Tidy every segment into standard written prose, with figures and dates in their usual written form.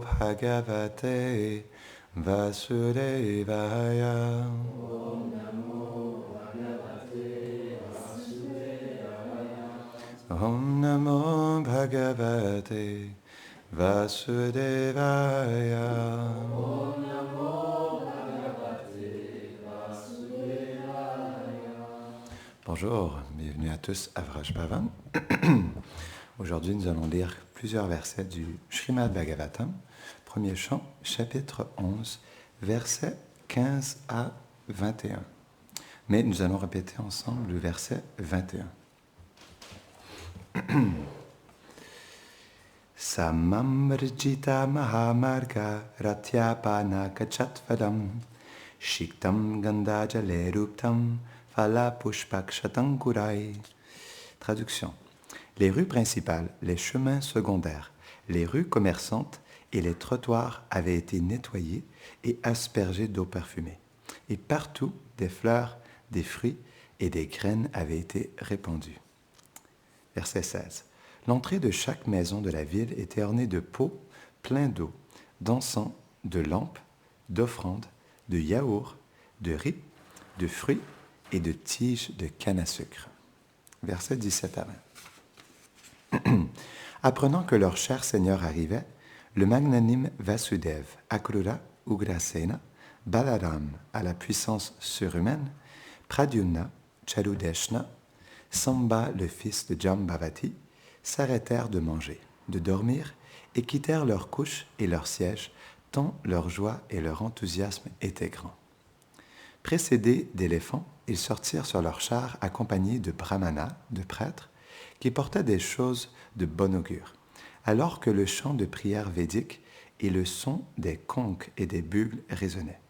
Bhagavate Vasudevaya. Om Namo Bhagavate Vasudevaya. Bonjour, bienvenue à tous à Vrajbhavan. Aujourd'hui, nous allons lire plusieurs versets du Srimad Bhagavatam, premier chant, chapitre 11, versets 15 à 21. Mais nous allons répéter ensemble le verset 21. Samamrjita Mahamarga Ratyapana Kachatvadam Shiktam Gandhajale Ruptam Phala Pushpakshatankurai. Traduction. Les rues principales, les chemins secondaires, les rues commerçantes et les trottoirs avaient été nettoyés et aspergés d'eau parfumée. Et partout, des fleurs, des fruits et des graines avaient été répandues. Verset 16. L'entrée de chaque maison de la ville était ornée de pots pleins d'eau, d'encens, de lampes, d'offrandes, de yaourts, de riz, de fruits et de tiges de canne à sucre. Verset 17 à 20. Apprenant que leur cher Seigneur arrivait, le magnanime Vasudeva, Akrura, Ugrasena, Balaram à la puissance surhumaine, Pradyumna, Charudeshna, Samba le fils de Jambavati, s'arrêtèrent de manger, de dormir et quittèrent leurs couches et leurs sièges, tant leur joie et leur enthousiasme étaient grands. Précédés d'éléphants, ils sortirent sur leurs chars accompagnés de brahmanas, de prêtres, qui portaient des choses de bon augure, alors que le chant de prière védique et le son des conques et des bugles résonnaient.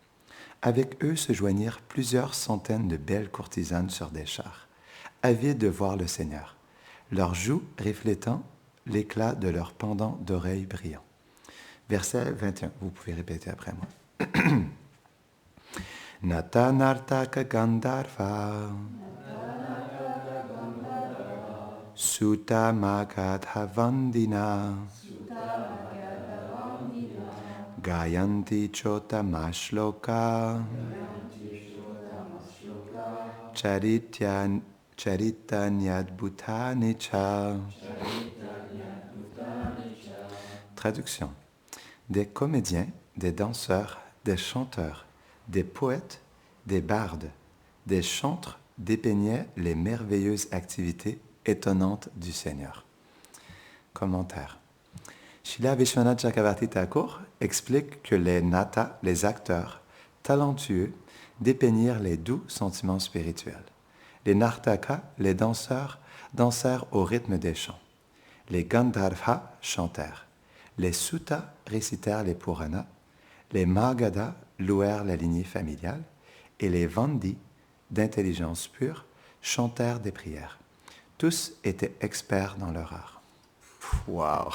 Avec eux se joignirent plusieurs centaines de belles courtisanes sur des chars, avides de voir le Seigneur, leurs joues reflétant l'éclat de leurs pendants d'oreilles brillants. Verset 21, vous pouvez répéter après moi. Nata Nartaka Gandharva Sutta Magadha Vandina Gayanti Chota Mashloka Charitanyadbhutani Cha. Traduction. Des comédiens, des danseurs, des chanteurs, des poètes, des bardes, des chantres dépeignaient les merveilleuses activités étonnantes du Seigneur. Commentaire. Srila Vishwanath Chakravarti Thakur explique que les nata, les acteurs talentueux, dépeignirent les doux sentiments spirituels. Les nartaka, les danseurs, dansèrent au rythme des chants. Les gandharvas chantèrent. Les suttas récitèrent les puranas. Les magadas louèrent la lignée familiale. Et les vandis, d'intelligence pure, chantèrent des prières. Tous étaient experts dans leur art. Wow!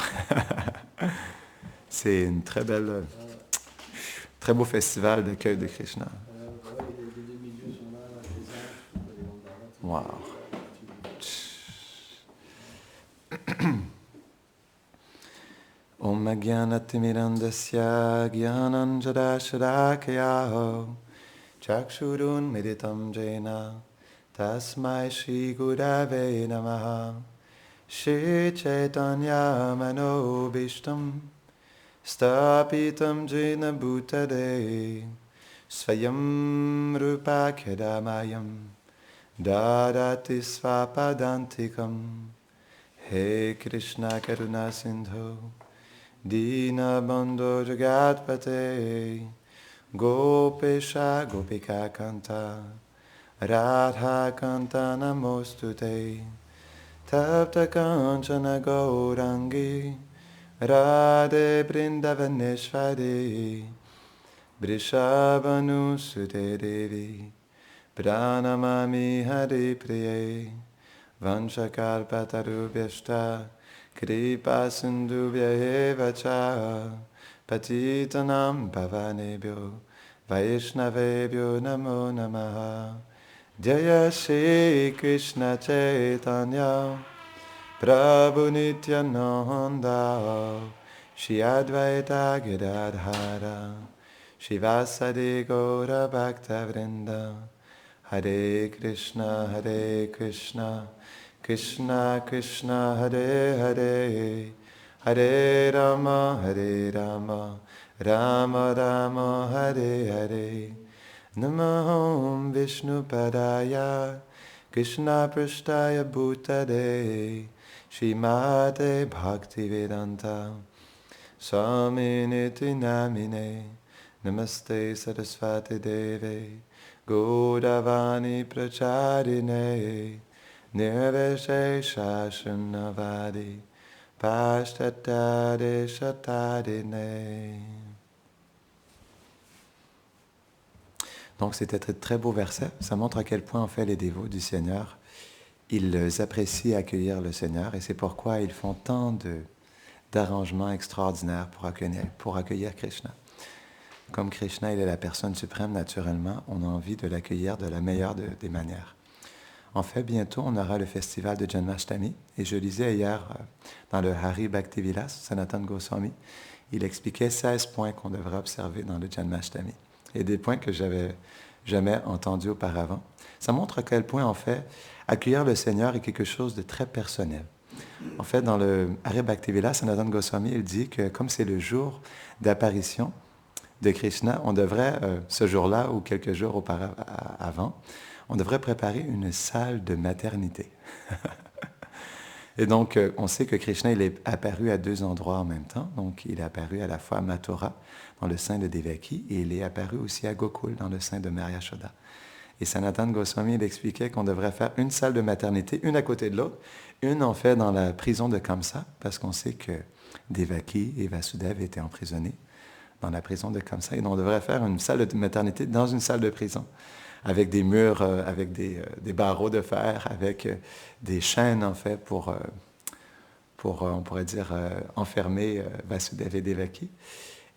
C'est une très belle, très beau festival d'accueil de Krishna. Wow! Om Agyanatimirandasya Gyananjadashadakayaho Chakshurun Meditam Jena Tasmai Shri Gurave Namaha Shri Chaitanya Manobishtam Stapitam Jena Bhutade Svayam Rupa Kedamayam Dadati Svapadantikam He Krishna Karuna Sindho Dina Bandho Jagatpate Gopesha Gopika Kanta Radha Kanta Namostute Tapta Kanchana Gaurangi Radhe Brindavaneshwari Vrishabhanu Sute Devi Pranamami Hari Priye Vanchakalpatarubhyashta Kripa Sindhubhya eva cha Patitanam Pavanebhyo Vaishnavebhyo Namo Namaha Jaya Shri Krishna Chaitanya Prabhu Nityananda Shri Advaita Gadadhara Shivasadi Gaura Bhakta Vrinda Hare Krishna Krishna Krishna Hare Hare Hare Rama Rama Rama Hare Hare Namaham Vishnu Padaya Krishna Prashtaya Bhutade Srimate Bhaktivedanta Swaminiti Namine Namaste Saraswati Deve Gaudavani Pracharine Nirvishesha Shunnavadi Pashtatade Shatadine. Donc c'était un très beau verset. Ça montre à quel point en fait les dévots du Seigneur, ils apprécient accueillir le Seigneur et c'est pourquoi ils font tant d'arrangements extraordinaires pour accueillir Krishna. Comme Krishna, il est la personne suprême naturellement, on a envie de l'accueillir de la meilleure des manières. En fait, bientôt, on aura le festival de Janmashtami. Et je lisais hier dans le Hari Bhaktivilas, Sanatana Goswami, il expliquait 16 points qu'on devrait observer dans le Janmashtami. Et des points que j'avais jamais entendus auparavant. Ça montre à quel point, en fait, accueillir le Seigneur est quelque chose de très personnel. En fait, dans le Hari Bhaktivilas, Sanatana Goswami, il dit que comme c'est le jour d'apparition de Krishna, on devrait, ce jour-là ou quelques jours avant, on devrait préparer une salle de maternité. Et donc, on sait que Krishna, il est apparu à 2 endroits en même temps. Donc, il est apparu à la fois à Mathura, dans le sein de Devaki, et il est apparu aussi à Gokul, dans le sein de Mary Yashoda. Et Sanatana Goswami, il expliquait qu'on devrait faire une salle de maternité, une à côté de l'autre, une en fait dans la prison de Kamsa, parce qu'on sait que Devaki et Vasudeva étaient emprisonnés dans la prison de Kamsa, et donc on devrait faire une salle de maternité dans une salle de prison, avec des murs, avec des barreaux de fer, avec des chaînes, en fait, pour on pourrait dire, enfermer Vasudeva et Devaki.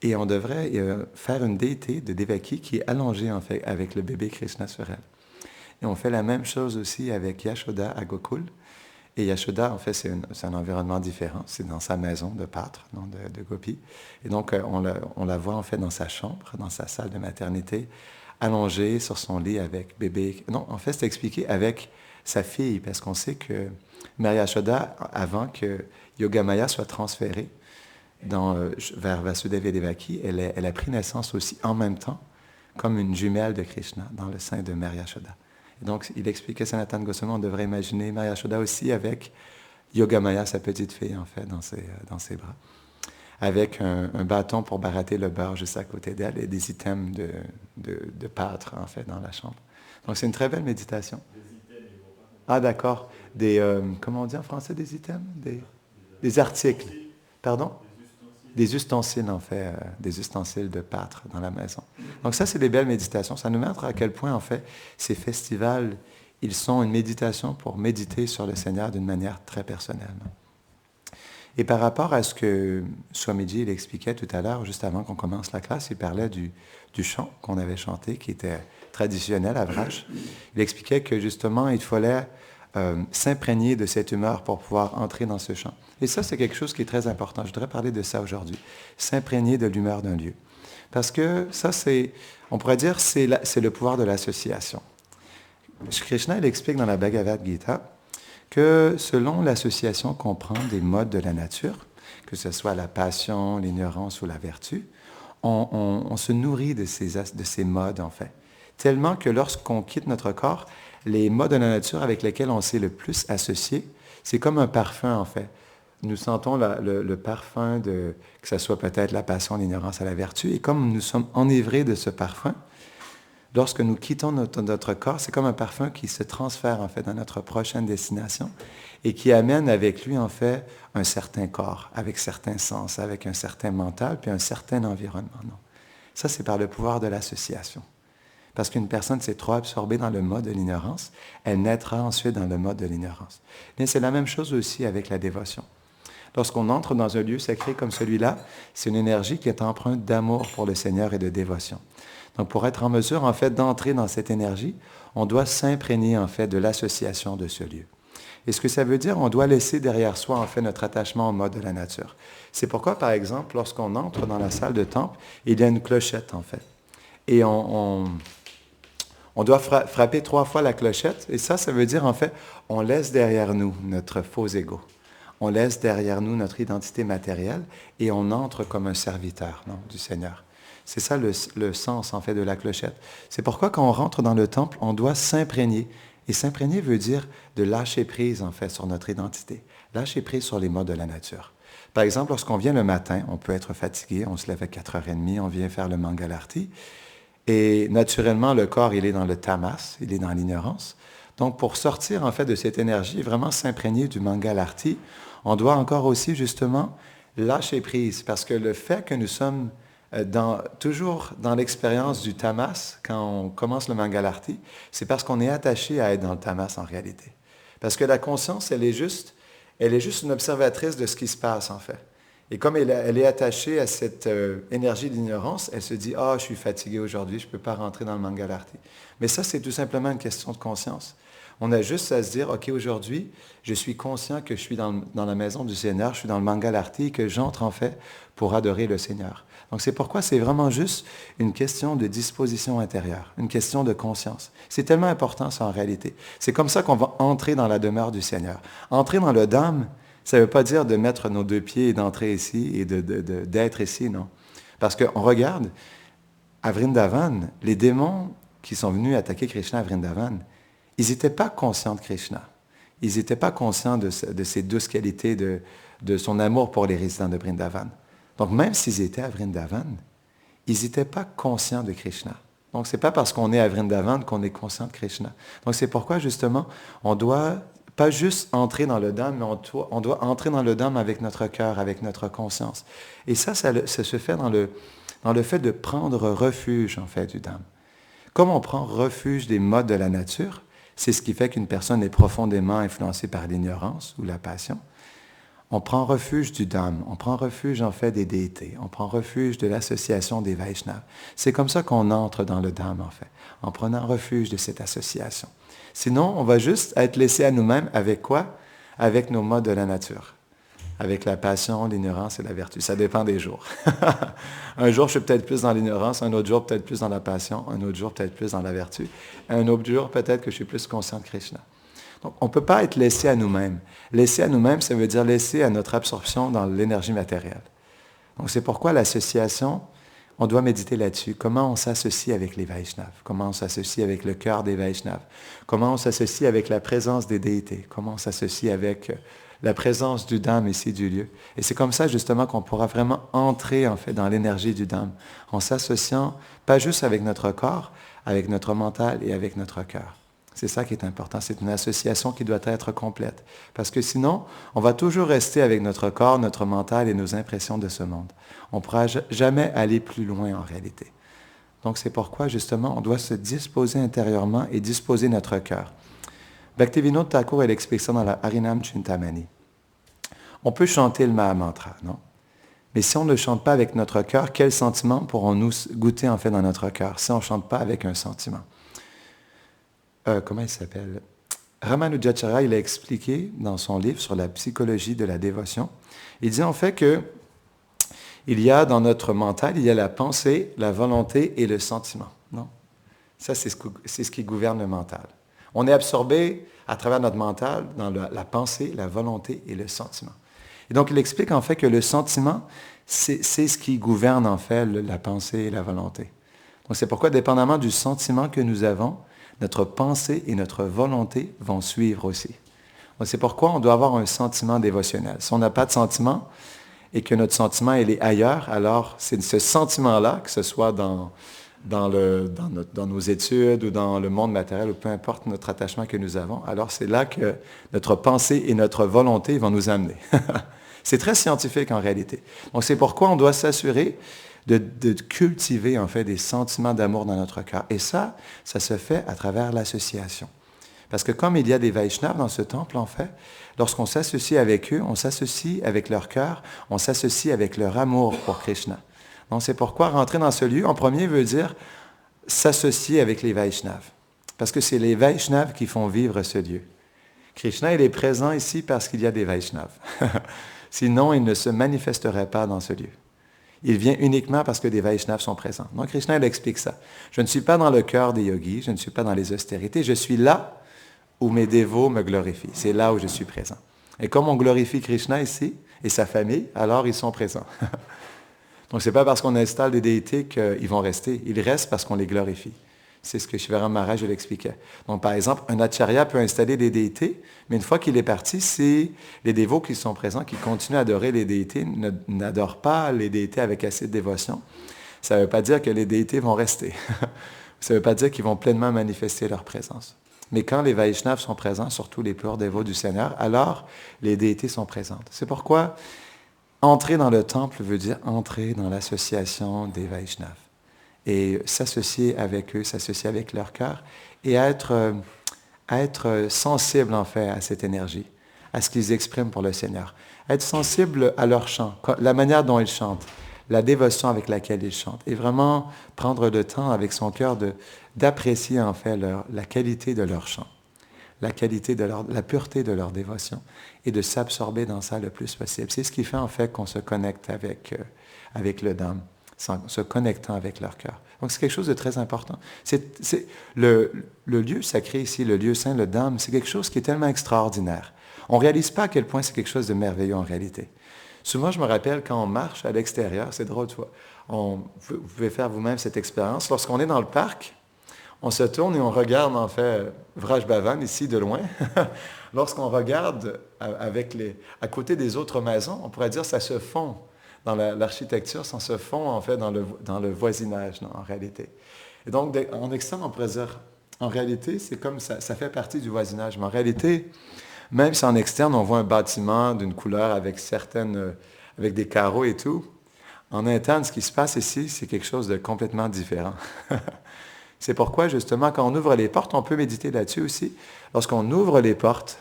Et on devrait faire une déité de Devaki qui est allongée, en fait, avec le bébé Krishna sur elle. Et on fait la même chose aussi avec Yashoda à Gokul. Et Yashoda, en fait, c'est un environnement différent. C'est dans sa maison de pâtre, non, de Gopi. Et donc, on la voit, en fait, dans sa chambre, dans sa salle de maternité, allongée sur son lit avec bébé. Non, en fait, c'est expliqué avec sa fille, parce qu'on sait que Mary Yashoda, avant que Yogamaya soit transférée vers Vasudeva et Devaki, elle a pris naissance aussi en même temps, comme une jumelle de Krishna, dans le sein de Mary Yashoda. Et donc, il expliquait Sanatana Goswami, on devrait imaginer Mary Yashoda aussi avec Yogamaya, sa petite fille, en fait, dans ses bras, avec un bâton pour barater le beurre juste à côté d'elle et des items de pâtre, en fait, dans la chambre. Donc, c'est une très belle méditation. Des items, ah, d'accord. Comment on dit en français des items? Des articles. Pardon? Des ustensiles, en fait, des ustensiles de pâtre dans la maison. Donc ça, c'est des belles méditations. Ça nous montre à quel point, en fait, ces festivals, ils sont une méditation pour méditer sur le Seigneur d'une manière très personnelle. Et par rapport à ce que Swamiji il expliquait tout à l'heure, juste avant qu'on commence la classe, il parlait du chant qu'on avait chanté, qui était traditionnel à Vraj. Il expliquait que, justement, il fallait s'imprégner de cette humeur pour pouvoir entrer dans ce chant. Et ça, c'est quelque chose qui est très important. Je voudrais parler de ça aujourd'hui. S'imprégner de l'humeur d'un lieu. Parce que ça, on pourrait dire, c'est le pouvoir de l'association. Krishna, il explique dans la Bhagavad Gita que selon l'association qu'on prend des modes de la nature, que ce soit la passion, l'ignorance ou la vertu, on se nourrit de ces modes, en fait. Tellement que lorsqu'on quitte notre corps, les modes de la nature avec lesquels on s'est le plus associé, c'est comme un parfum, en fait. Nous sentons le parfum que ce soit peut-être la passion, l'ignorance à la vertu, et comme nous sommes enivrés de ce parfum, lorsque nous quittons notre corps, c'est comme un parfum qui se transfère, en fait, dans notre prochaine destination et qui amène avec lui, en fait, un certain corps, avec certains sens, avec un certain mental, puis un certain environnement. Non. Ça, c'est par le pouvoir de l'association. Parce qu'une personne s'est trop absorbée dans le mode de l'ignorance, elle naîtra ensuite dans le mode de l'ignorance. Mais c'est la même chose aussi avec la dévotion. Lorsqu'on entre dans un lieu sacré comme celui-là, c'est une énergie qui est empreinte d'amour pour le Seigneur et de dévotion. Donc, pour être en mesure, en fait, d'entrer dans cette énergie, on doit s'imprégner, en fait, de l'association de ce lieu. Et ce que ça veut dire, on doit laisser derrière soi, en fait, notre attachement au mode de la nature. C'est pourquoi, par exemple, lorsqu'on entre dans la salle de temple, il y a une clochette, en fait. Et on doit frapper 3 fois la clochette. Et ça veut dire, en fait, on laisse derrière nous notre faux ego. On laisse derrière nous notre identité matérielle et on entre comme un serviteur, non, du Seigneur. C'est ça le sens, en fait, de la clochette. C'est pourquoi, quand on rentre dans le temple, on doit s'imprégner. Et s'imprégner veut dire de lâcher prise, en fait, sur notre identité. Lâcher prise sur les modes de la nature. Par exemple, lorsqu'on vient le matin, on peut être fatigué, on se lève à 4h30, on vient faire le Mangalarti. Et naturellement, le corps, il est dans le tamas, il est dans l'ignorance. Donc, pour sortir, en fait, de cette énergie et vraiment s'imprégner du Mangalarti, on doit encore aussi, justement, lâcher prise. Parce que le fait que nous sommes toujours dans l'expérience du tamas, quand on commence le Mangalarti, c'est parce qu'on est attaché à être dans le tamas en réalité. Parce que la conscience, elle est juste une observatrice de ce qui se passe, en fait. Et comme elle est attachée à cette énergie d'ignorance, elle se dit « Ah, je suis fatigué aujourd'hui, je ne peux pas rentrer dans le Mangalarti. » Mais ça, c'est tout simplement une question de conscience. On a juste à se dire « Ok, aujourd'hui, je suis conscient que je suis dans la maison du Seigneur, je suis dans le Mangalarti et que j'entre en fait pour adorer le Seigneur. » Donc c'est pourquoi c'est vraiment juste une question de disposition intérieure, une question de conscience. C'est tellement important ça en réalité. C'est comme ça qu'on va entrer dans la demeure du Seigneur. Entrer dans le Dham, ça ne veut pas dire de mettre nos 2 pieds et d'entrer ici et d'être ici, non. Parce qu'on regarde, à Vrindavan, les démons qui sont venus attaquer Krishna à Vrindavan, ils n'étaient pas conscients de Krishna. Ils n'étaient pas conscients de ses douces qualités, de son amour pour les résidents de Vrindavan. Donc même s'ils étaient à Vrindavan, ils n'étaient pas conscients de Krishna. Donc ce n'est pas parce qu'on est à Vrindavan qu'on est conscient de Krishna. Donc c'est pourquoi justement, on doit pas juste entrer dans le Dham, mais on doit entrer dans le Dham avec notre cœur, avec notre conscience. Et ça se fait dans le fait de prendre refuge, en fait, du Dham. Comme on prend refuge des modes de la nature, c'est ce qui fait qu'une personne est profondément influencée par l'ignorance ou la passion. On prend refuge du Dham, on prend refuge en fait des déités, on prend refuge de l'association des Vaishnavas. C'est comme ça qu'on entre dans le Dham en fait, en prenant refuge de cette association. Sinon, on va juste être laissé à nous-mêmes avec quoi? Avec nos modes de la nature, avec la passion, l'ignorance et la vertu. Ça dépend des jours. Un jour, je suis peut-être plus dans l'ignorance, un autre jour, peut-être plus dans la passion, un autre jour, peut-être plus dans la vertu, un autre jour, peut-être que je suis plus conscient de Krishna. Donc, on ne peut pas être laissé à nous-mêmes. Laissé à nous-mêmes, ça veut dire laissé à notre absorption dans l'énergie matérielle. Donc, c'est pourquoi l'association, on doit méditer là-dessus. Comment on s'associe avec les Vaishnavas? Comment on s'associe avec le cœur des Vaishnavas? Comment on s'associe avec la présence des déités? Comment on s'associe avec la présence du Dham ici, du lieu? Et c'est comme ça, justement, qu'on pourra vraiment entrer, en fait, dans l'énergie du Dham, en s'associant, pas juste avec notre corps, avec notre mental et avec notre cœur. C'est ça qui est important. C'est une association qui doit être complète. Parce que sinon, on va toujours rester avec notre corps, notre mental et nos impressions de ce monde. On ne pourra jamais aller plus loin en réalité. Donc c'est pourquoi, justement, on doit se disposer intérieurement et disposer notre cœur. Bhaktivinoda Thakur, elle explique ça dans la Harinam Chintamani. On peut chanter le Mahamantra, non? Mais si on ne chante pas avec notre cœur, quel sentiment pourrons-nous goûter en fait dans notre cœur si on ne chante pas avec un sentiment? Comment il s'appelle? Ramanujacharya, il a expliqué dans son livre sur la psychologie de la dévotion, il dit en fait que il y a dans notre mental, il y a la pensée, la volonté et le sentiment. Non? Ça, c'est ce qui gouverne le mental. On est absorbé à travers notre mental dans la pensée, la volonté et le sentiment. Et donc, il explique en fait que le sentiment, c'est ce qui gouverne en fait la pensée et la volonté. Donc, c'est pourquoi, dépendamment du sentiment que nous avons, notre pensée et notre volonté vont suivre aussi. Donc, c'est pourquoi on doit avoir un sentiment dévotionnel. Si on n'a pas de sentiment et que notre sentiment il est ailleurs, alors c'est ce sentiment-là, que ce soit dans nos études ou dans le monde matériel, ou peu importe notre attachement que nous avons, alors c'est là que notre pensée et notre volonté vont nous amener. C'est très scientifique en réalité. Donc c'est pourquoi on doit s'assurer de cultiver en fait des sentiments d'amour dans notre cœur. Et ça se fait à travers l'association. Parce que comme il y a des Vaishnavas dans ce temple, en fait, lorsqu'on s'associe avec eux, on s'associe avec leur cœur, on s'associe avec leur amour pour Krishna. Donc c'est pourquoi rentrer dans ce lieu, en premier, veut dire s'associer avec les Vaishnavas. Parce que c'est les Vaishnavas qui font vivre ce lieu. Krishna, il est présent ici parce qu'il y a des Vaishnavas. Sinon, il ne se manifesterait pas dans ce lieu. Il vient uniquement parce que des Vaishnavas sont présents. Donc, Krishna, il explique ça. Je ne suis pas dans le cœur des yogis, je ne suis pas dans les austérités, je suis là où mes dévots me glorifient. C'est là où je suis présent. Et comme on glorifie Krishna ici, et sa famille, alors ils sont présents. Donc, ce n'est pas parce qu'on installe des déités qu'ils vont rester. Ils restent parce qu'on les glorifie. C'est ce que Shivaram Maharaj l'expliquait. Donc, par exemple, un acharya peut installer des déités, mais une fois qu'il est parti, c'est les dévots qui sont présents, qui continuent à adorer les déités, n'adorent pas les déités avec assez de dévotion. Ça ne veut pas dire que les déités vont rester. Ça ne veut pas dire qu'ils vont pleinement manifester leur présence. Mais quand les Vaishnavas sont présents, surtout les purs dévots du Seigneur, alors les déités sont présentes. C'est pourquoi entrer dans le temple veut dire entrer dans l'association des Vaishnavas. Et s'associer avec eux, s'associer avec leur cœur, et être sensible en fait à cette énergie, à ce qu'ils expriment pour le Seigneur. Être sensible à leur chant, la manière dont ils chantent, la dévotion avec laquelle ils chantent, et vraiment prendre le temps avec son cœur d'apprécier en fait la qualité de leur chant, la pureté de leur dévotion, et de s'absorber dans ça le plus possible. C'est ce qui fait en fait qu'on se connecte avec le Dham, se connectant avec leur cœur. Donc c'est quelque chose de très important. Le lieu sacré ici, le lieu saint, le Dham, c'est quelque chose qui est tellement extraordinaire. On ne réalise pas à quel point c'est quelque chose de merveilleux en réalité. Souvent, je me rappelle quand on marche à l'extérieur, c'est drôle, tu vois, vous pouvez faire vous-même cette expérience. Lorsqu'on est dans le parc, on se tourne et on regarde en fait Vraj Bhavan ici de loin. Lorsqu'on regarde à côté des autres maisons, on pourrait dire que ça se fond dans l'architecture, ça se fond en fait dans le voisinage, non, en réalité. Et donc, en externe, on pourrait dire, en réalité, c'est comme ça fait partie du voisinage. Mais en réalité, même si en externe, on voit un bâtiment d'une couleur avec des carreaux et tout, en interne, ce qui se passe ici, c'est quelque chose de complètement différent. C'est pourquoi, justement, quand on ouvre les portes, on peut méditer là-dessus aussi. Lorsqu'on ouvre les portes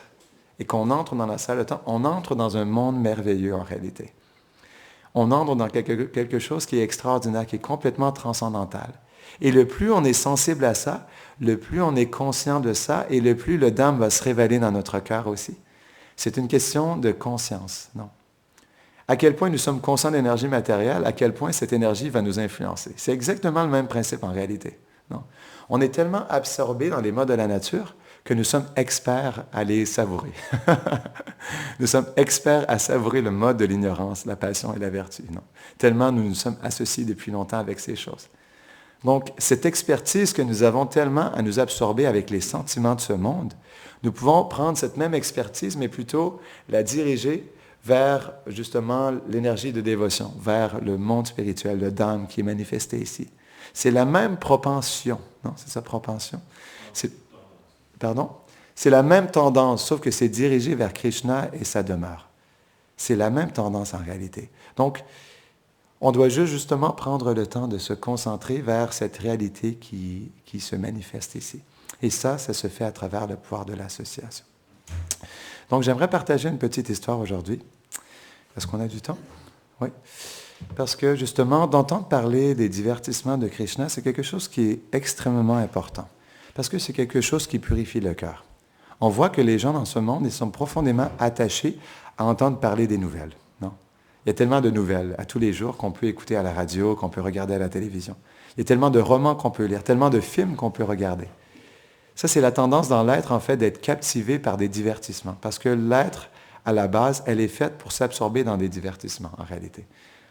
et qu'on entre dans la salle de temps, on entre dans un monde merveilleux en réalité. On entre dans quelque chose qui est extraordinaire, qui est complètement transcendantal. Et le plus on est sensible à ça, le plus on est conscient de ça, et le plus le Dham va se révéler dans notre cœur aussi. C'est une question de conscience, non? À quel point nous sommes conscients d'énergie matérielle, à quel point cette énergie va nous influencer. C'est exactement le même principe en réalité. Non? On est tellement absorbé dans les modes de la nature que nous sommes experts à les savourer. Nous sommes experts à savourer le mode de l'ignorance, la passion et la vertu. Non? Tellement nous nous sommes associés depuis longtemps avec ces choses. Donc, cette expertise que nous avons tellement à nous absorber avec les sentiments de ce monde, nous pouvons prendre cette même expertise, mais plutôt la diriger vers, justement, l'énergie de dévotion, vers le monde spirituel, le Dham qui est manifesté ici. C'est la même propension, non? C'est sa propension. Pardon? C'est la même tendance, sauf que c'est dirigé vers Krishna et sa demeure. C'est la même tendance en réalité. Donc, on doit justement prendre le temps de se concentrer vers cette réalité qui se manifeste ici. Et ça se fait à travers le pouvoir de l'association. Donc, j'aimerais partager une petite histoire aujourd'hui. Est-ce qu'on a du temps? Oui. Parce que, justement, d'entendre parler des divertissements de Krishna, c'est quelque chose qui est extrêmement important. Parce que c'est quelque chose qui purifie le cœur. On voit que les gens dans ce monde, ils sont profondément attachés à entendre parler des nouvelles. Non? Il y a tellement de nouvelles à tous les jours qu'on peut écouter à la radio, qu'on peut regarder à la télévision. Il y a tellement de romans qu'on peut lire, tellement de films qu'on peut regarder. Ça, c'est la tendance dans l'être, en fait, d'être captivé par des divertissements. Parce que l'être, à la base, elle est faite pour s'absorber dans des divertissements, en réalité.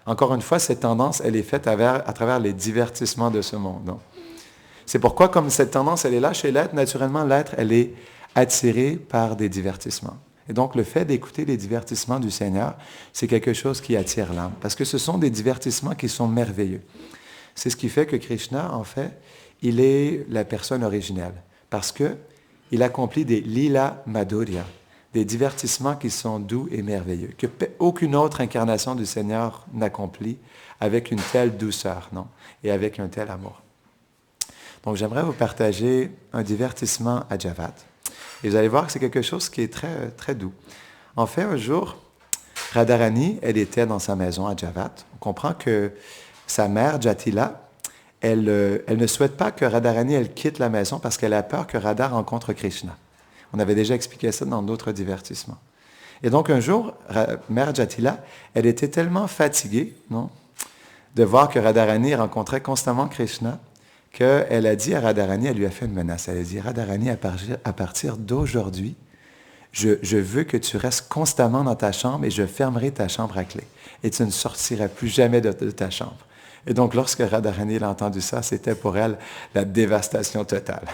Encore une fois, cette tendance, elle est faite à travers les divertissements de ce monde. Non? C'est pourquoi, comme cette tendance, elle est là chez l'être, naturellement, l'être, elle est attirée par des divertissements. Et donc, le fait d'écouter les divertissements du Seigneur, c'est quelque chose qui attire l'âme. Parce que ce sont des divertissements qui sont merveilleux. C'est ce qui fait que Krishna, en fait, il est la personne originelle. Parce qu'il accomplit des lila madhurya, des divertissements qui sont doux et merveilleux, que aucune autre incarnation du Seigneur n'accomplit avec une telle douceur, non? Et avec un tel amour. Donc, j'aimerais vous partager un divertissement à Javat. Et vous allez voir que c'est quelque chose qui est très, très doux. En fait, un jour, Radharani, elle était dans sa maison à Javat. On comprend que sa mère, Jatila, elle ne souhaite pas que Radharani, elle quitte la maison parce qu'elle a peur que Radha rencontre Krishna. On avait déjà expliqué ça dans d'autres divertissements. Et donc un jour, Mère Jatila, elle était tellement fatiguée, non, de voir que Radharani rencontrait constamment Krishna, qu'elle a dit à Radharani, elle lui a fait une menace. Elle a dit, Radharani, à partir d'aujourd'hui, je veux que tu restes constamment dans ta chambre et je fermerai ta chambre à clé. Et tu ne sortiras plus jamais de ta chambre. Et donc, lorsque Radharani a entendu ça, c'était pour elle la dévastation totale.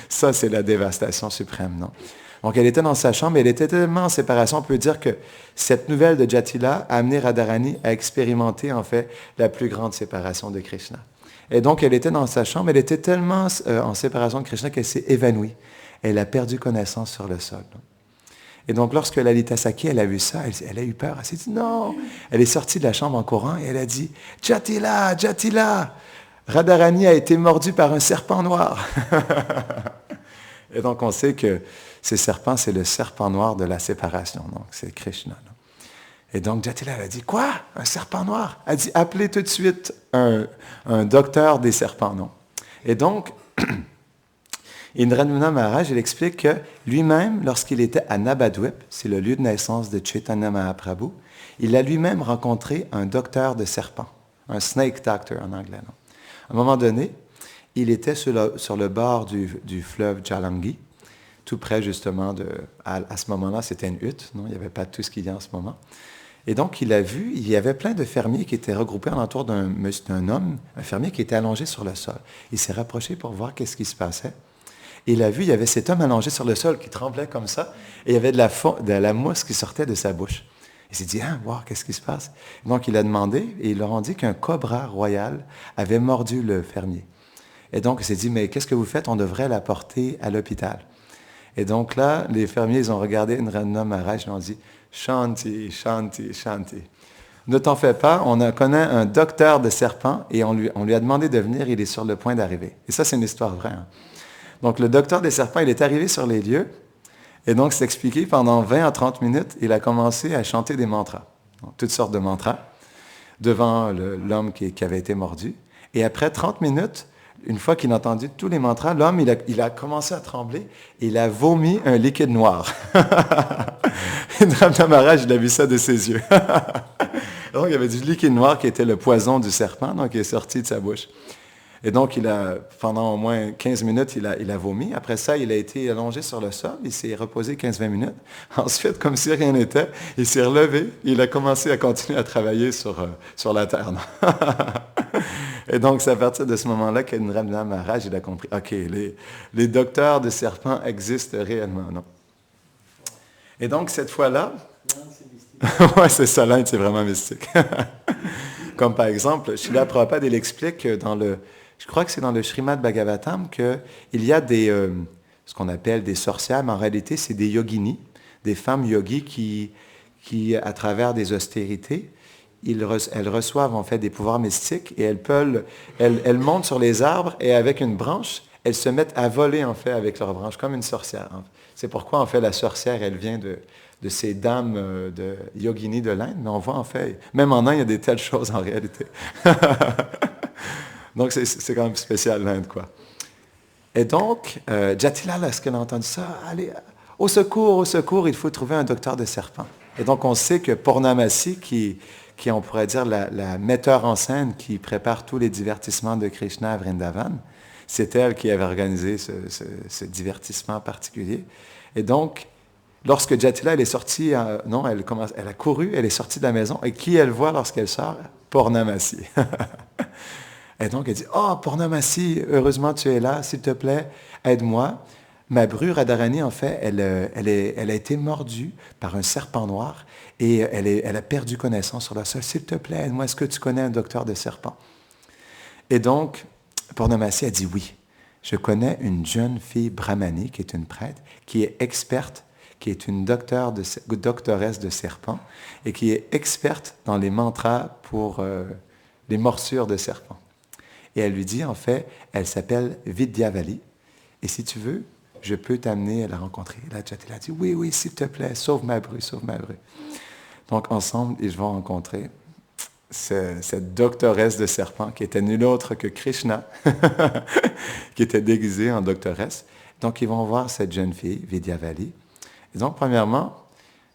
Ça, c'est la dévastation suprême, non? Donc, elle était dans sa chambre, elle était tellement en séparation. On peut dire que cette nouvelle de Jatila a amené Radharani à expérimenter, en fait, la plus grande séparation de Krishna. Et donc, elle était dans sa chambre, elle était tellement en séparation de Krishna qu'elle s'est évanouie. Elle a perdu connaissance sur le sol. Non? Et donc, lorsque Lalita Sakhi, elle a vu ça, elle a eu peur. Elle s'est dit, non! Elle est sortie de la chambre en courant et elle a dit, Jatila, Jatila! Radharani a été mordu par un serpent noir. Et donc, on sait que ce serpent, c'est le serpent noir de la séparation. Donc, c'est Krishna. Non? Et donc, Jatila, elle a dit, quoi? Un serpent noir? Elle a dit, appelez tout de suite un docteur des serpents, non? Et donc, Indrananda Maharaj, il explique que lui-même, lorsqu'il était à Nabadwip, c'est le lieu de naissance de Chaitanya Mahaprabhu, il a lui-même rencontré un docteur de serpents, un snake doctor en anglais. Non? À un moment donné, il était sur le bord du fleuve Jalangi, tout près justement à ce moment-là, c'était une hutte, non? Il n'y avait pas tout ce qu'il y a en ce moment. Et donc, il a vu, il y avait plein de fermiers qui étaient regroupés alentour d'un homme, un fermier qui était allongé sur le sol. Il s'est rapproché pour voir qu'est-ce qui se passait. Et il a vu, il y avait cet homme allongé sur le sol qui tremblait comme ça, et il y avait de la mousse qui sortait de sa bouche. Il s'est dit, wow, qu'est-ce qui se passe? Donc, il a demandé, et ils leur ont dit qu'un cobra royal avait mordu le fermier. Et donc, il s'est dit, mais qu'est-ce que vous faites? On devrait l'apporter à l'hôpital. Et donc là, les fermiers, ils ont regardé Indrananda Maharaj, ils ont dit, Shanti, Shanti, Shanti. Ne t'en fais pas, connaît un docteur de serpents, et on lui a demandé de venir, il est sur le point d'arriver. Et ça, c'est une histoire vraie. Hein? Donc, le docteur des serpents, il est arrivé sur les lieux, et donc, c'est expliqué, pendant 20 à 30 minutes, il a commencé à chanter des mantras, donc, toutes sortes de mantras, devant l'homme qui avait été mordu. Et après 30 minutes, une fois qu'il a entendu tous les mantras, l'homme, il a commencé à trembler, et il a vomi un liquide noir. Indrananda Maharaj, il a vu ça de ses yeux. Donc, il y avait du liquide noir qui était le poison du serpent, donc il est sorti de sa bouche. Et donc, pendant au moins 15 minutes, il a vomi. Après ça, il a été allongé sur le sol. Il s'est reposé 15-20 minutes. Ensuite, comme si rien n'était, il s'est relevé. Il a commencé à continuer à travailler sur la terre. Et donc, c'est à partir de ce moment-là qu'Indrananda Maharaj, il a compris, OK, les docteurs de serpents existent réellement. Non? Et donc, cette fois-là... Oui, c'est ça, l'Inde, c'est vraiment mystique. Comme par exemple, Srila Prabhupada, il explique je crois que c'est dans le Srimad Bhagavatam qu'il y a ce qu'on appelle des sorcières, mais en réalité, c'est des yoginis, des femmes yogis qui, à travers des austérités, elles reçoivent en fait des pouvoirs mystiques et elles montent sur les arbres et avec une branche, elles se mettent à voler en fait avec leur branche, comme une sorcière. C'est pourquoi en fait la sorcière, elle vient de ces dames de yoginis de l'Inde, mais on voit en fait, même en Inde, il y a des telles choses en réalité. Donc, c'est quand même spécial, l'Inde, quoi. Et donc, Jatila, lorsqu'elle a entendu ça, allez, au secours, il faut trouver un docteur de serpents. Et donc, on sait que Purnamasi, qui on pourrait dire la metteur en scène qui prépare tous les divertissements de Krishna à Vrindavan, c'est elle qui avait organisé ce divertissement particulier. Et donc, lorsque Jatila, elle est sortie, elle a couru, elle est sortie de la maison, et qui elle voit lorsqu'elle sort? Purnamasi. Et donc, elle dit, « Oh, Purnamasi, heureusement tu es là, s'il te plaît, aide-moi. » Ma bru Radharani, en fait, elle a été mordue par un serpent noir et elle a perdu connaissance sur la sol. « S'il te plaît, aide-moi, est-ce que tu connais un docteur de serpents? » Et donc, Purnamasi a dit, « Oui, je connais une jeune fille brahmani qui est une prêtre, qui est experte, qui est une doctoresse de serpents et qui est experte dans les mantras pour les morsures de serpents. » Et elle lui dit, en fait, elle s'appelle Vidyavali. Et si tu veux, je peux t'amener à la rencontrer. Là, Jatila a dit, oui, s'il te plaît, sauve ma bru. Donc, ensemble, ils vont rencontrer cette doctoresse de serpent qui était nulle autre que Krishna, qui était déguisée en doctoresse. Donc, ils vont voir cette jeune fille, Vidyavali. Et donc, premièrement,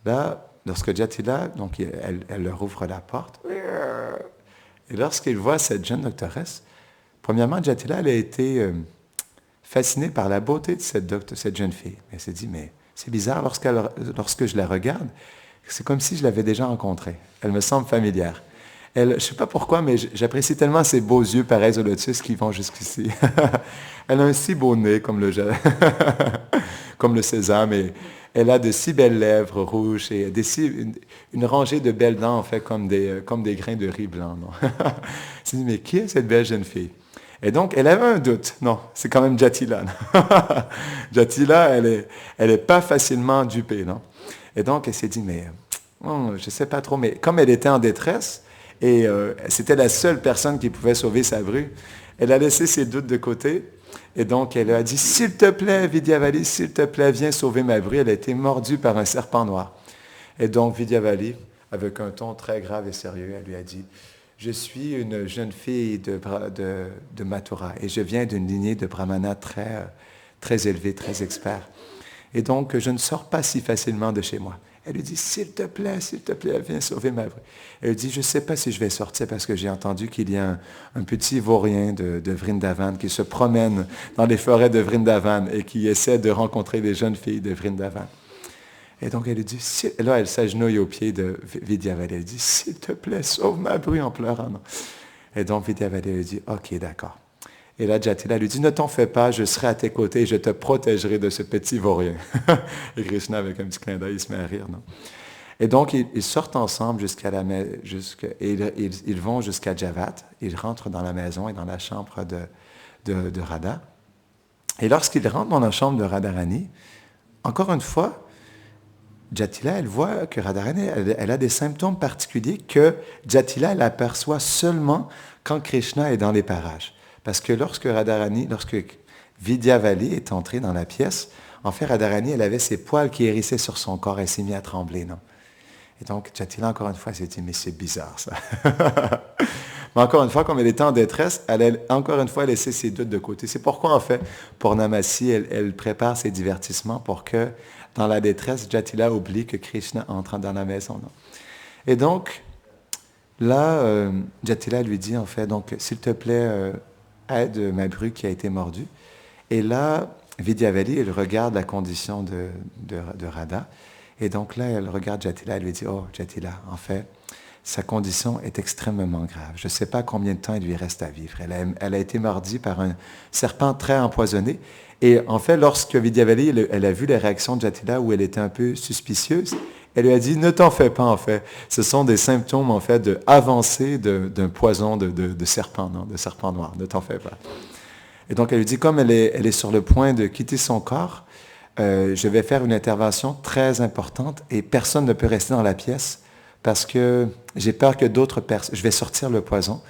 là, lorsque Jatila, donc, elle leur ouvre la porte, et lorsqu'il voit cette jeune doctoresse, premièrement, Jatila, elle a été fascinée par la beauté de cette jeune fille. Elle s'est dit, mais c'est bizarre, lorsque je la regarde, c'est comme si je l'avais déjà rencontrée. Elle me semble familière. Je ne sais pas pourquoi, mais j'apprécie tellement ses beaux yeux pareils au lotus qui vont jusqu'ici. Elle a un si beau nez comme comme le sésame, et elle a de si belles lèvres rouges et une rangée de belles dents, en fait, comme des grains de riz blanc. Non? Je me dis, mais qui est cette belle jeune fille? Et donc, elle avait un doute. Non, c'est quand même Jatila. Jatila, elle est pas facilement dupée, non? Et donc, elle s'est dit, mais je ne sais pas trop, mais comme elle était en détresse, et c'était la seule personne qui pouvait sauver sa bru, elle a laissé ses doutes de côté, et donc elle a dit, s'il te plaît, Vidyavali, s'il te plaît, viens sauver ma bru. Elle a été mordue par un serpent noir. Et donc, Vidyavali, avec un ton très grave et sérieux, elle lui a dit, je suis une jeune fille de Mathura, et je viens d'une lignée de brahmanas très élevée, très expert. Et donc, je ne sors pas si facilement de chez moi. Elle lui dit, s'il te plaît, viens sauver ma bru. Elle lui dit, je ne sais pas si je vais sortir parce que j'ai entendu qu'il y a un petit vaurien de Vrindavan qui se promène dans les forêts de Vrindavan et qui essaie de rencontrer les jeunes filles de Vrindavan. Et donc, elle lui dit, là, elle s'agenouille aux pieds de Vidyavali. Elle dit, s'il te plaît, sauve ma bru en pleurant. Et donc, Vidyavali lui dit, OK, d'accord. Et là, Jatila lui dit, ne t'en fais pas, je serai à tes côtés et je te protégerai de ce petit vaurien. Et Krishna, avec un petit clin d'œil, il se met à rire, non? Et donc, ils sortent ensemble ils vont jusqu'à Javat. Ils rentrent dans la maison et dans la chambre de Radha. Et lorsqu'ils rentrent dans la chambre de Radharani, encore une fois, Jatila, elle voit que Radharani, elle a des symptômes particuliers que Jatila, elle aperçoit seulement quand Krishna est dans les parages. Parce que lorsque Vidyavali est entrée dans la pièce, en fait, Radharani, elle avait ses poils qui hérissaient sur son corps, elle s'est mise à trembler, non? Et donc, Jatila, encore une fois, s'est dit, mais c'est bizarre, ça. Mais encore une fois, comme elle était en détresse, elle a encore une fois laissé ses doutes de côté. C'est pourquoi, en fait, pour Namasi, elle prépare ses divertissements pour que, dans la détresse, Jatila oublie que Krishna entre dans la maison, non? Et donc, là, Jatila lui dit, en fait, donc, s'il te plaît, aide ma bru qui a été mordue. Et là, Vidyavali, elle regarde la condition de Radha. Et donc là, elle regarde Jatila, elle lui dit, oh, Jatila, en fait, sa condition est extrêmement grave. Je ne sais pas combien de temps il lui reste à vivre. Elle a été mordue par un serpent très empoisonné. Et en fait, lorsque Vidyavali, elle a vu les réactions de Jatila où elle était un peu suspicieuse, elle lui a dit, ne t'en fais pas, en fait. Ce sont des symptômes, en fait, avancés d'un poison de serpent, non, de serpent noir. Ne t'en fais pas. Et donc, elle lui dit, comme elle est sur le point de quitter son corps, je vais faire une intervention très importante et personne ne peut rester dans la pièce parce que j'ai peur que d'autres personnes... Je vais sortir le poison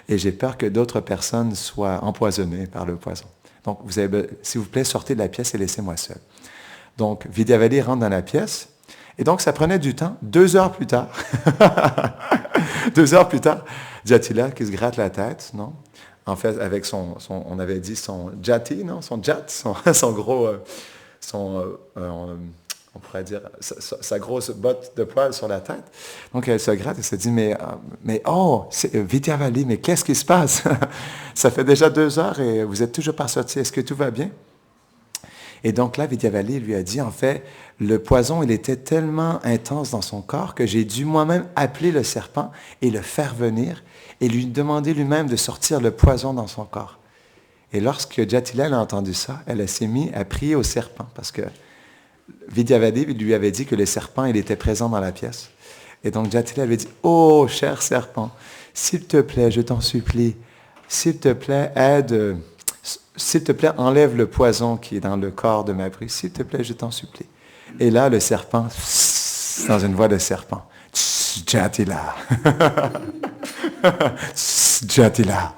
et j'ai peur que d'autres personnes soient empoisonnées par le poison. Donc, s'il vous plaît, sortez de la pièce et laissez-moi seul. Donc, Vidyavali rentre dans la pièce. Et donc, ça prenait du temps. 2 heures plus tard, 2 heures plus tard, Jatila qui se gratte la tête, non? En fait, avec on avait dit son jati, non? Son jat, son gros, on pourrait dire, sa grosse botte de poils sur la tête. Donc, elle se gratte et se dit, mais Vidyavali, mais qu'est-ce qui se passe? Ça fait déjà 2 heures et vous n'êtes toujours pas sorti. Est-ce que tout va bien? Et donc là, Vidyavali lui a dit, en fait, le poison, il était tellement intense dans son corps que j'ai dû moi-même appeler le serpent et le faire venir et lui demander lui-même de sortir le poison dans son corps. Et lorsque Jatila a entendu ça, elle s'est mise à prier au serpent parce que Vidyavali lui avait dit que le serpent, il était présent dans la pièce. Et donc Jatila lui a dit, oh, cher serpent, s'il te plaît, je t'en supplie, s'il te plaît, aide... S'il te plaît, enlève le poison qui est dans le corps de ma bru. S'il te plaît, je t'en supplie. Et là, le serpent, dans une voix de serpent, Jatila. Jatila.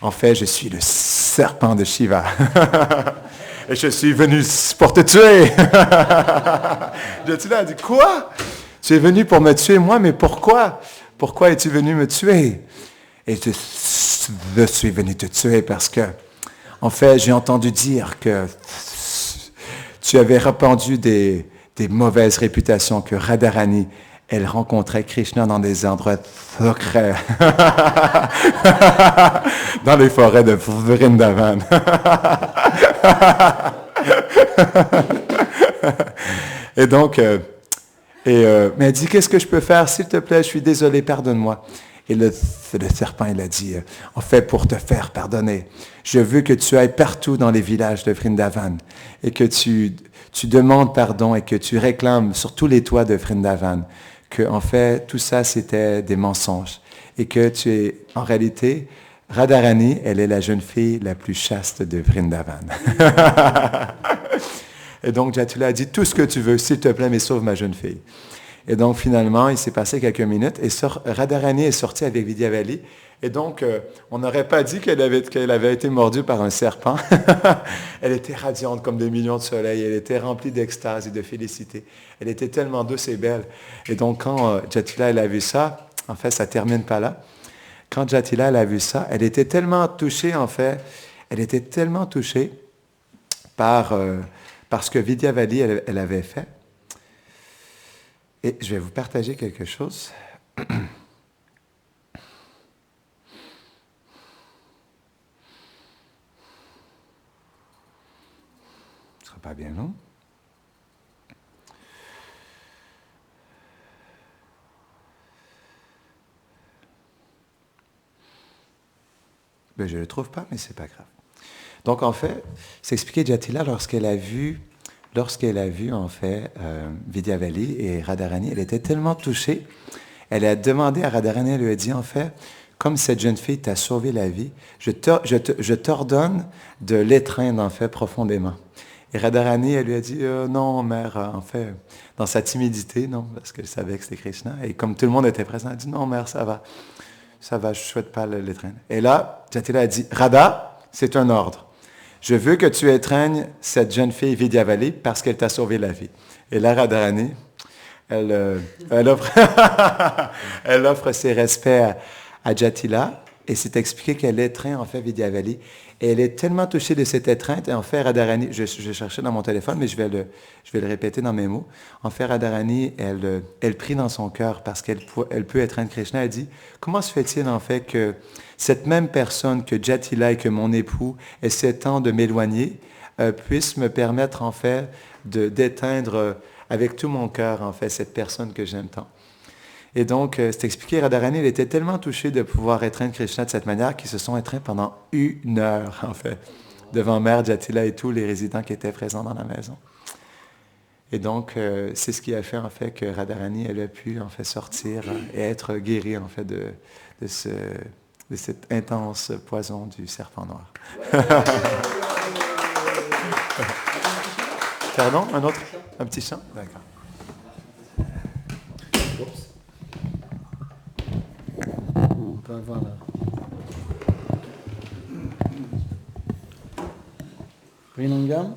En fait, je suis le serpent de Shiva. Et je suis venu pour te tuer. Jatila a dit, quoi? Tu es venu pour me tuer, moi, mais pourquoi? Pourquoi es-tu venu me tuer? Et je suis venu te tuer parce que, en fait, j'ai entendu dire que tu avais répandu des mauvaises réputations que Radharani, elle rencontrait Krishna dans des endroits secrets, dans les forêts de Vrindavan. Et donc, mais elle dit, qu'est-ce que je peux faire? S'il te plaît, je suis désolé, pardonne-moi. Et le serpent, il a dit, en fait, pour te faire pardonner, je veux que tu ailles partout dans les villages de Vrindavan et que tu demandes pardon et que tu réclames sur tous les toits de Vrindavan que, en fait, tout ça, c'était des mensonges et que tu es, en réalité, Radharani, elle est la jeune fille la plus chaste de Vrindavan. Et donc, Jatila a dit, tout ce que tu veux, s'il te plaît, mais sauve ma jeune fille. Et donc, finalement, il s'est passé quelques minutes et Radharani est sortie avec Vidyavali. Et donc, on n'aurait pas dit qu'elle avait été mordue par un serpent. Elle était radiante comme des millions de soleils. Elle était remplie d'extase et de félicité. Elle était tellement douce et belle. Et donc, quand Jatila, elle a vu ça, en fait, ça ne termine pas là. Quand Jatila, elle a vu ça, elle était tellement touchée, en fait, elle était tellement touchée par ce que Vidyavali, elle avait fait. Et je vais vous partager quelque chose. Ce ne sera pas bien long. Ben, je ne le trouve pas, mais ce n'est pas grave. Donc, en fait, c'est expliqué Jatila lorsqu'elle a vu en fait Vidyavali et Radharani, elle était tellement touchée, elle a demandé à Radharani, elle lui a dit en fait, comme cette jeune fille t'a sauvé la vie, je t'ordonne de l'étreindre en fait profondément. Et Radharani, elle lui a dit non mère, en fait, dans sa timidité, non, parce qu'elle savait que c'était Krishna, et comme tout le monde était présent, elle a dit non mère, ça va, je ne souhaite pas l'étreindre. Et là, Jatila a dit, Radha, c'est un ordre. Je veux que tu étreignes cette jeune fille Vidyavali parce qu'elle t'a sauvé la vie. Et là, Radharani, elle offre ses respects à Jatila et c'est expliqué qu'elle étreint en fait Vidyavali. Et elle est tellement touchée de cette étreinte, et en fait Radharani, je cherchais dans mon téléphone, mais je vais le répéter dans mes mots. En fait Radharani, elle prie dans son cœur parce qu'elle peut étreindre Krishna. Elle dit, comment se fait-il en fait que cette même personne que Jatila et que mon époux essaie tant de m'éloigner puisse me permettre en fait d'éteindre avec tout mon cœur en fait cette personne que j'aime tant. Et donc, c'est expliqué, Radharani, elle était tellement touchée de pouvoir étreindre Krishna de cette manière qu'ils se sont étreints pendant 1 heure, en fait, devant Mère Jatila et tous les résidents qui étaient présents dans la maison. Et donc, c'est ce qui a fait, en fait, que Radharani, elle a pu, en fait, sortir et être guérie, en fait, de cet intense poison du serpent noir. Pardon, un petit chant? D'accord. On peut avoir là. Prinangam.